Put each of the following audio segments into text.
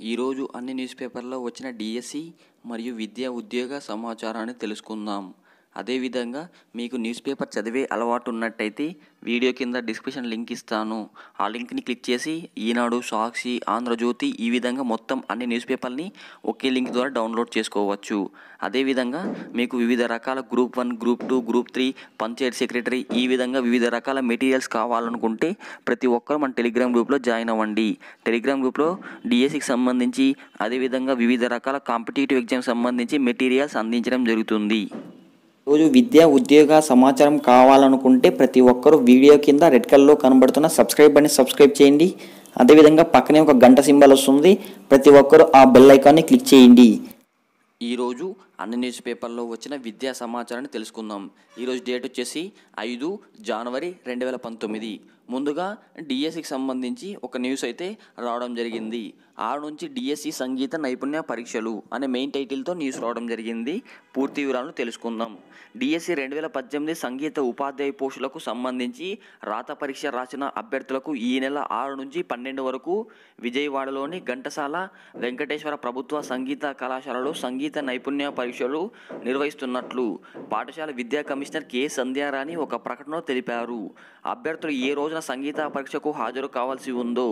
ఈరోజు అన్ని న్యూస్ పేపర్లో వచ్చిన డిఎస్సి మరియు విద్యా ఉద్యోగ సమాచారాన్ని తెలుసుకుందాం. అదేవిధంగా మీకు న్యూస్ పేపర్ చదివే అలవాటు ఉన్నట్టయితే వీడియో కింద డిస్క్రిప్షన్ లింక్ ఇస్తాను. ఆ లింక్ని క్లిక్ చేసి ఈనాడు, సాక్షి, ఆంధ్రజ్యోతి ఈ విధంగా మొత్తం అన్ని న్యూస్ పేపర్ని ఒకే లింక్ ద్వారా డౌన్లోడ్ చేసుకోవచ్చు. అదేవిధంగా మీకు వివిధ రకాల group 1, group 2, group 3, Panchayat secretary ఈ విధంగా వివిధ రకాల మెటీరియల్స్ కావాలనుకుంటే ప్రతి ఒక్కరు మన టెలిగ్రామ్ గ్రూప్లో జాయిన్ అవ్వండి. టెలిగ్రామ్ గ్రూప్లో డిఎస్సికి సంబంధించి అదేవిధంగా వివిధ రకాల కాంపిటేటివ్ ఎగ్జామ్స్ సంబంధించి మెటీరియల్స్ అందించడం జరుగుతుంది. రోజు విద్యా ఉద్యోగ సమాచారం కావాలనుకుంటే ప్రతి ఒక్కరూ వీడియో కింద రెడ్ కలర్లో కనబడుతున్న సబ్స్క్రైబ్ అని సబ్స్క్రైబ్ చేయండి. అదేవిధంగా పక్కనే ఒక గంట సింబల్ వస్తుంది. ప్రతి ఒక్కరూ ఆ బెల్ ఐకాన్ని క్లిక్ చేయండి. ఈరోజు అన్ని న్యూస్ పేపర్లో వచ్చిన విద్యా సమాచారాన్ని తెలుసుకుందాం. ఈరోజు డేట్ వచ్చేసి 5 జనవరి 2019. ముందుగా డిఎస్సికి సంబంధించి ఒక న్యూస్ అయితే రావడం జరిగింది. 6 నుంచి డిఎస్సి సంగీత నైపుణ్య పరీక్షలు అనే మెయిన్ టైటిల్తో న్యూస్ రావడం జరిగింది. పూర్తి వివరాలను తెలుసుకుందాం. డిఎస్సి 2018 సంగీత ఉపాధ్యాయ పోస్టులకు సంబంధించి రాత పరీక్ష రాసిన అభ్యర్థులకు ఈ నెల 6 నుంచి 12 వరకు విజయవాడలోని ఘంటసాల వెంకటేశ్వర ప్రభుత్వ సంగీత కళాశాలలో సంగీత నైపుణ్య పరీక్షలు నిర్వహిస్తున్నట్లు పాఠశాల విద్యా కమిషనర్ కె సంధ్యారాణి ఒక ప్రకటనలో తెలిపారు. అభ్యర్థులు ఏ రోజున సంగీత పరీక్షకు హాజరు కావాల్సి ఉందో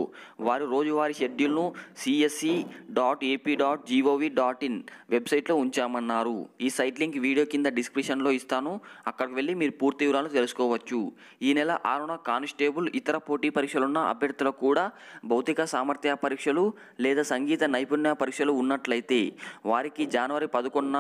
వారి రోజువారీ షెడ్యూల్ను csc.ap.gov.in వెబ్సైట్లో ఉంచామన్నారు. ఈ సైట్ లింక్ వీడియో కింద డిస్క్రిప్షన్లో ఇస్తాను. అక్కడికి వెళ్ళి మీరు పూర్తి వివరాలు తెలుసుకోవచ్చు. ఈ నెల 6న కానిస్టేబుల్ ఇతర పోటీ పరీక్షలున్న అభ్యర్థులకు కూడా భౌతిక సామర్థ్య పరీక్షలు లేదా సంగీత నైపుణ్య పరీక్షలు ఉన్నట్లయితే వారికి జనవరి 11న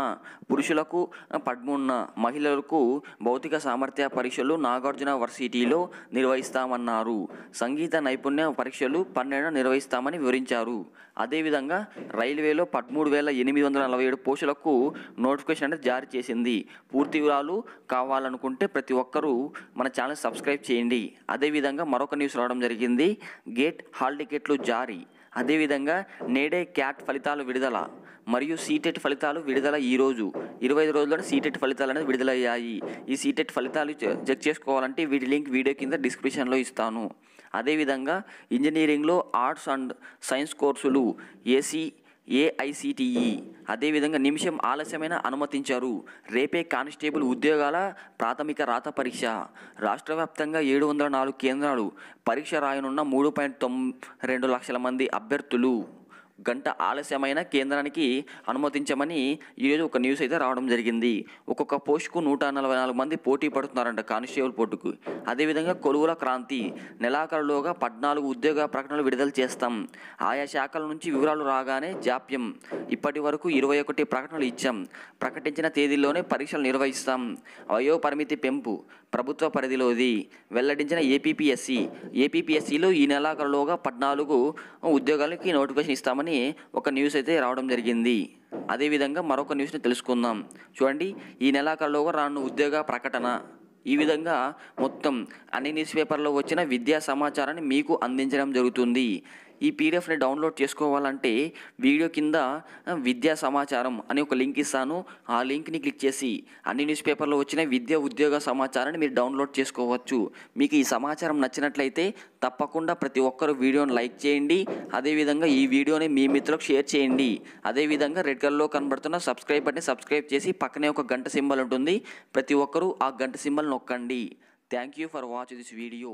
పురుషులకు, 13న మహిళలకు భౌతిక సామర్థ్య పరీక్షలు నాగార్జున వర్సిటీలో నిర్వహిస్తామన్నారు. సంగీత నైపుణ్య పరీక్షలు 12న నిర్వహిస్తామని వివరించారు. అదేవిధంగా రైల్వేలో 13,847 పోస్టులకు నోటిఫికేషన్ అనేది జారీ చేసింది. పూర్తి వివరాలు కావాలనుకుంటే ప్రతి ఒక్కరూ మన ఛానల్ సబ్స్క్రైబ్ చేయండి. అదేవిధంగా మరొక న్యూస్ రావడం జరిగింది. గేట్ హాల్ టికెట్లు జారీ. అదేవిధంగా నేడే క్యాట్ ఫలితాలు విడుదల మరియు సీటెట్ ఫలితాలు విడుదల. ఈరోజు 25 రోజుల్లో సీటెట్ ఫలితాలు అనేది విడుదలయ్యాయి. ఈ సీటెట్ ఫలితాలు చెక్ చేసుకోవాలంటే వీటి లింక్ వీడియో కింద డిస్క్రిప్షన్లో ఇస్తాను. అదేవిధంగా ఇంజనీరింగ్లో ఆర్ట్స్ అండ్ సైన్స్ కోర్సులు ఏఐసిటిఈ అదేవిధంగా నిమిషం ఆలస్యమైన అనుమతించారు. రేపే కానిస్టేబుల్ ఉద్యోగాల ప్రాథమిక రాత పరీక్ష. రాష్ట్ర వ్యాప్తంగా 704 కేంద్రాలు పరీక్ష రాయనున్న 3.92 లక్షల మంది అభ్యర్థులు గంట ఆలస్యమైన కేంద్రానికి అనుమతించమని ఈరోజు ఒక న్యూస్ అయితే రావడం జరిగింది. ఒక్కొక్క పోస్టుకు 144 మంది పోటీ పడుతున్నారంట కానిస్టేబుల్ పోస్టుకు. అదేవిధంగా కొలువుల క్రాంతి. నెలాఖరులోగా 14 ఉద్యోగ ప్రకటనలు విడుదల చేస్తాం. ఆయా శాఖల నుంచి వివరాలు రాగానే జాప్యం. ఇప్పటి వరకు 21 ప్రకటనలు ఇచ్చాం. ప్రకటించిన తేదీల్లోనే పరీక్షలు నిర్వహిస్తాం. వయో పరిమితి పెంపు ప్రభుత్వ పరిధిలోది వెల్లడించిన ఏపీపీఎస్సీలో ఈ నెలాఖరులోగా 14 ఉద్యోగాలకి నోటిఫికేషన్ ఇస్తామని ఒక న్యూస్ అయితే రావడం జరిగింది. అదేవిధంగా మరొక న్యూస్ని తెలుసుకుందాం. చూడండి, ఈ నెలాఖరులోగా రానున్న ఉద్యోగ ప్రకటన. ఈ విధంగా మొత్తం అన్ని న్యూస్ పేపర్లో వచ్చిన విద్యా సమాచారాన్ని మీకు అందించడం జరుగుతుంది. ఈ పీడిఎఫ్ని డౌన్లోడ్ చేసుకోవాలంటే వీడియో కింద విద్యా సమాచారం అని ఒక లింక్ ఇస్తాను. ఆ లింక్ని క్లిక్ చేసి అన్ని న్యూస్ పేపర్లో వచ్చిన విద్యా ఉద్యోగ సమాచారాన్ని మీరు డౌన్లోడ్ చేసుకోవచ్చు. మీకు ఈ సమాచారం నచ్చినట్లయితే తప్పకుండా ప్రతి ఒక్కరు వీడియోని లైక్ చేయండి. అదేవిధంగా ఈ వీడియోని మీ మిత్రులకు షేర్ చేయండి. అదేవిధంగా రెడ్ కలర్లో కనబడుతున్న సబ్స్క్రైబ్ బటన్ని సబ్స్క్రైబ్ చేసి పక్కనే ఒక గంట సింబల్ ఉంటుంది. ప్రతి ఒక్కరూ ఆ గంట సింబల్ నొక్కండి. Thank you for watch this video.